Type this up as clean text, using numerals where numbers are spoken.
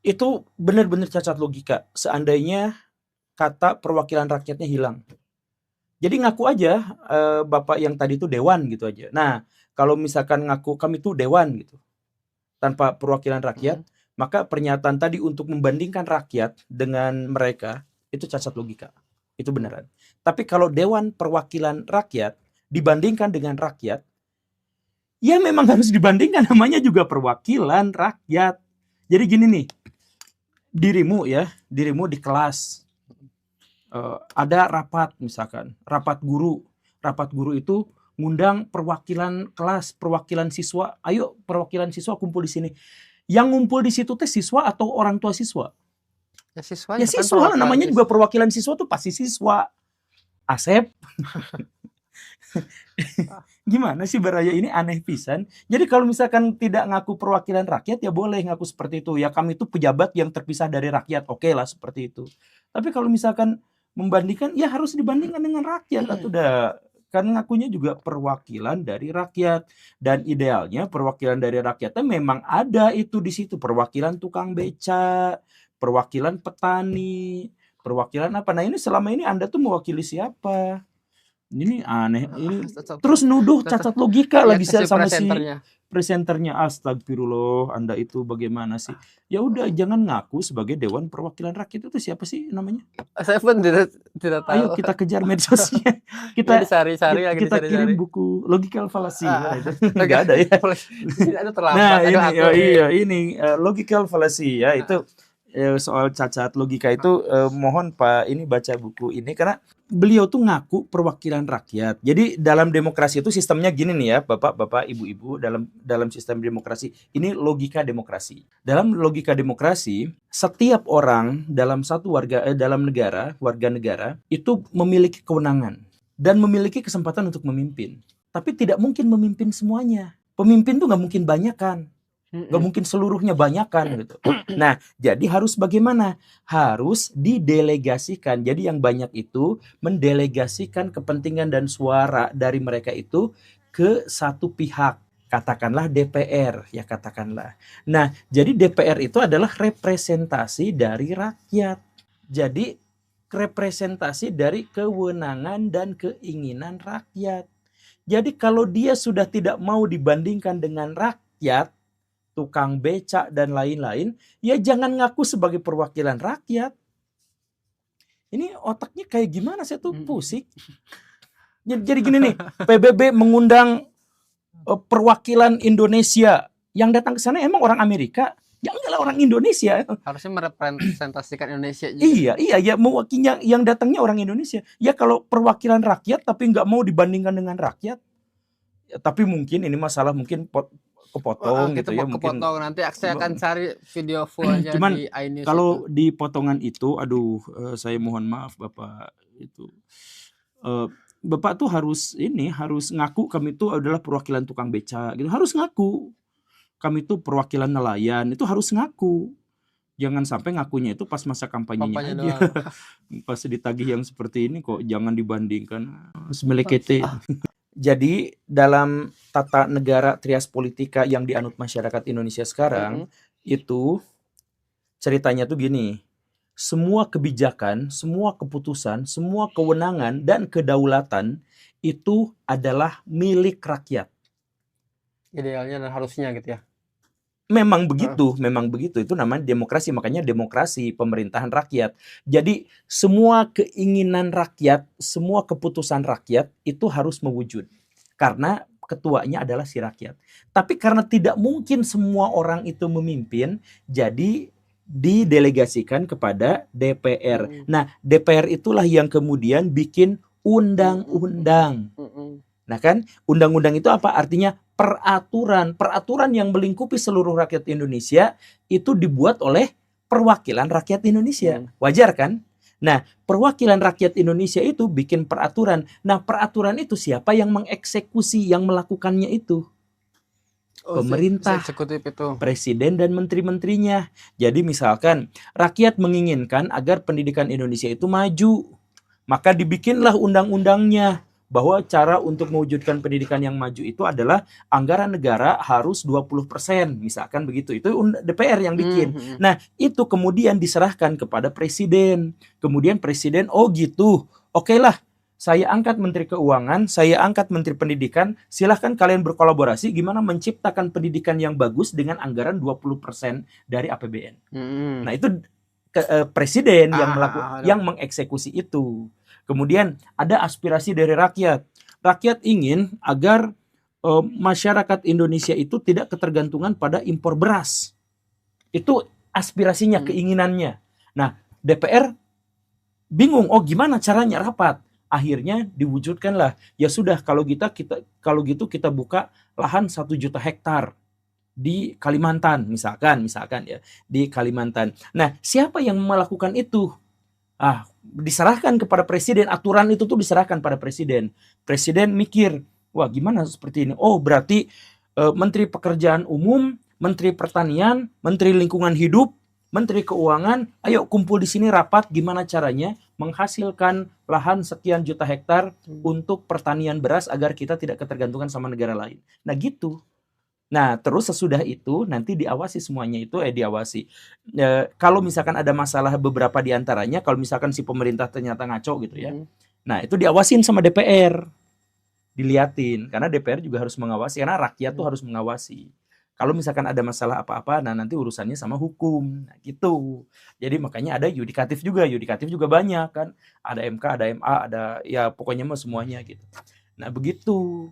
Itu benar-benar cacat logika. Seandainya kata perwakilan rakyatnya hilang. Jadi ngaku aja Bapak yang tadi itu dewan gitu aja. Nah, kalau misalkan ngaku kami itu dewan gitu, tanpa perwakilan rakyat, maka pernyataan tadi untuk membandingkan rakyat dengan mereka itu cacat logika. Itu beneran. Tapi kalau dewan perwakilan rakyat dibandingkan dengan rakyat, ya memang harus dibandingkan, namanya juga perwakilan rakyat. Jadi gini nih, dirimu di kelas ada rapat, misalkan rapat guru itu ngundang perwakilan kelas, perwakilan siswa, ayo perwakilan siswa kumpul di sini. Yang ngumpul di situ teh siswa atau orang tua siswa? Ya Ya siswanya kan siswa, perwakilan namanya juga siswa. perwakilan siswa tuh pasti siswa. Asep. Gimana sih Baraya, ini aneh pisan. Jadi kalau misalkan tidak ngaku perwakilan rakyat ya boleh ngaku seperti itu. Ya kami itu pejabat yang terpisah dari rakyat. Oke lah seperti itu. Tapi kalau misalkan membandingkan ya harus dibandingkan dengan rakyat atau udah, kan ngakunya juga perwakilan dari rakyat, dan idealnya perwakilan dari rakyatnya memang ada itu di situ, perwakilan tukang beca, perwakilan petani, perwakilan apa. Nah ini selama ini Anda tuh mewakili siapa? Ini aneh, ini terus nuduh cacat logika Lihat lagi ke si sama si presenternya. presenternya. Astagfirullah, Anda itu bagaimana sih? Ya udah jangan ngaku sebagai Dewan Perwakilan Rakyat, itu siapa sih namanya? Saya pun tidak Ayo tahu. kita kejar medsosnya. Ya Kita dicari-cari lagi kita kirim dicari-cari. buku Logical Fallacy. Mana itu? Lagi Nggak ada ya. itu terlambat. Nah, Aduh ini aku oh iya ini logical fallacy ya, itu ah, soal cacat logika itu mohon Pak ini baca buku ini, karena beliau tuh ngaku perwakilan rakyat. Jadi dalam demokrasi itu sistemnya gini nih ya, Bapak-bapak, Ibu-ibu, dalam dalam sistem demokrasi ini logika demokrasi. Dalam logika demokrasi, setiap orang dalam satu dalam negara, warga negara itu memiliki kewenangan dan memiliki kesempatan untuk memimpin. Tapi tidak mungkin memimpin semuanya. Pemimpin tuh nggak mungkin banyakan, nggak mungkin seluruhnya banyakan gitu. Nah, jadi harus bagaimana? Harus didelegasikan. Jadi yang banyak itu mendelegasikan kepentingan dan suara dari mereka itu ke satu pihak. Katakanlah DPR, ya katakanlah. Nah, jadi DPR itu adalah representasi dari rakyat. Jadi representasi dari kewenangan dan keinginan rakyat. Jadi kalau dia sudah tidak mau dibandingkan dengan rakyat, tukang becak dan lain-lain, ya jangan ngaku sebagai perwakilan rakyat. Ini otaknya kayak gimana, saya tuh pusing. Jadi gini nih, PBB mengundang perwakilan Indonesia, yang datang ke sana emang orang Amerika? Ya enggak lah, orang Indonesia. harusnya merepresentasikan Indonesia juga. Iya, mewakilnya yang datangnya orang Indonesia. Ya kalau perwakilan rakyat tapi nggak mau dibandingkan dengan rakyat, ya, tapi mungkin ini masalah mungkin kepotong Kita gitu ya, mungkin. kepotong nanti saya akan cari video fullnya Cuman di iNews itu. kalau di potongan itu, aduh, saya mohon maaf Bapak itu. Bapak tuh harus ngaku kami itu adalah perwakilan tukang beca gitu. Harus ngaku. Kami itu perwakilan nelayan, itu harus ngaku. Jangan sampai ngakunya itu pas masa kampanyenya Kampanye aja. doang. Pas ditagih yang seperti ini kok jangan dibandingkan. Semelekete. Jadi dalam tata negara trias politika yang dianut masyarakat Indonesia sekarang, itu ceritanya tuh gini. Semua kebijakan, semua keputusan, semua kewenangan dan kedaulatan itu adalah milik rakyat. Idealnya dan harusnya gitu ya. Memang begitu. Itu namanya demokrasi, makanya demokrasi pemerintahan rakyat. Jadi semua keinginan rakyat, semua keputusan rakyat itu harus mewujud. Karena ketuanya adalah si rakyat. Tapi karena tidak mungkin semua orang itu memimpin, jadi didelegasikan kepada DPR. Nah, DPR itulah yang kemudian bikin undang-undang. Nah kan, undang-undang itu apa? Artinya peraturan yang melingkupi seluruh rakyat Indonesia itu dibuat oleh perwakilan rakyat Indonesia. Wajar kan? Nah, perwakilan rakyat Indonesia itu bikin peraturan. Nah, peraturan itu siapa yang mengeksekusi, yang melakukannya itu? Pemerintah, eksekutif itu. Presiden dan menteri-menterinya. Jadi misalkan rakyat menginginkan agar pendidikan Indonesia itu maju, maka dibikinlah undang-undangnya. bahwa cara untuk mewujudkan pendidikan yang maju itu adalah anggaran negara harus 20%, misalkan begitu. Itu DPR yang bikin. Nah, itu kemudian diserahkan kepada presiden. Kemudian presiden, oh gitu, oke lah, saya angkat Menteri Keuangan, saya angkat Menteri Pendidikan, silahkan kalian berkolaborasi gimana menciptakan pendidikan yang bagus dengan anggaran 20% dari APBN. Nah, itu presiden yang melakukan, yang mengeksekusi itu. Kemudian ada aspirasi dari rakyat. Rakyat ingin agar masyarakat Indonesia itu tidak ketergantungan pada impor beras. Itu aspirasinya, keinginannya. Nah, DPR bingung, oh gimana caranya rapat? Akhirnya diwujudkanlah, ya sudah kalau gitu kita buka lahan 1 juta hektar di Kalimantan, misalkan ya, di Kalimantan. Nah, siapa yang melakukan itu? Diserahkan kepada presiden. Aturan itu tuh diserahkan pada presiden. Presiden mikir, wah gimana seperti ini? Oh berarti Menteri Pekerjaan Umum, Menteri Pertanian, Menteri Lingkungan Hidup, Menteri Keuangan, ayo kumpul di sini rapat gimana caranya menghasilkan lahan sekian juta hektar untuk pertanian beras agar kita tidak ketergantungan sama negara lain. Nah gitu. Nah, terus sesudah itu nanti diawasi semuanya itu, diawasi. Kalau misalkan ada masalah beberapa di antaranya, kalau misalkan si pemerintah ternyata ngaco gitu ya. Nah, itu diawasin sama DPR. Diliatin, karena DPR juga harus mengawasi, karena rakyat tuh harus mengawasi. Kalau misalkan ada masalah apa-apa, nah nanti urusannya sama hukum. Nah, gitu. Jadi makanya ada yudikatif juga banyak kan. Ada MK, ada MA, ada ya pokoknya mah semuanya gitu. Nah, begitu.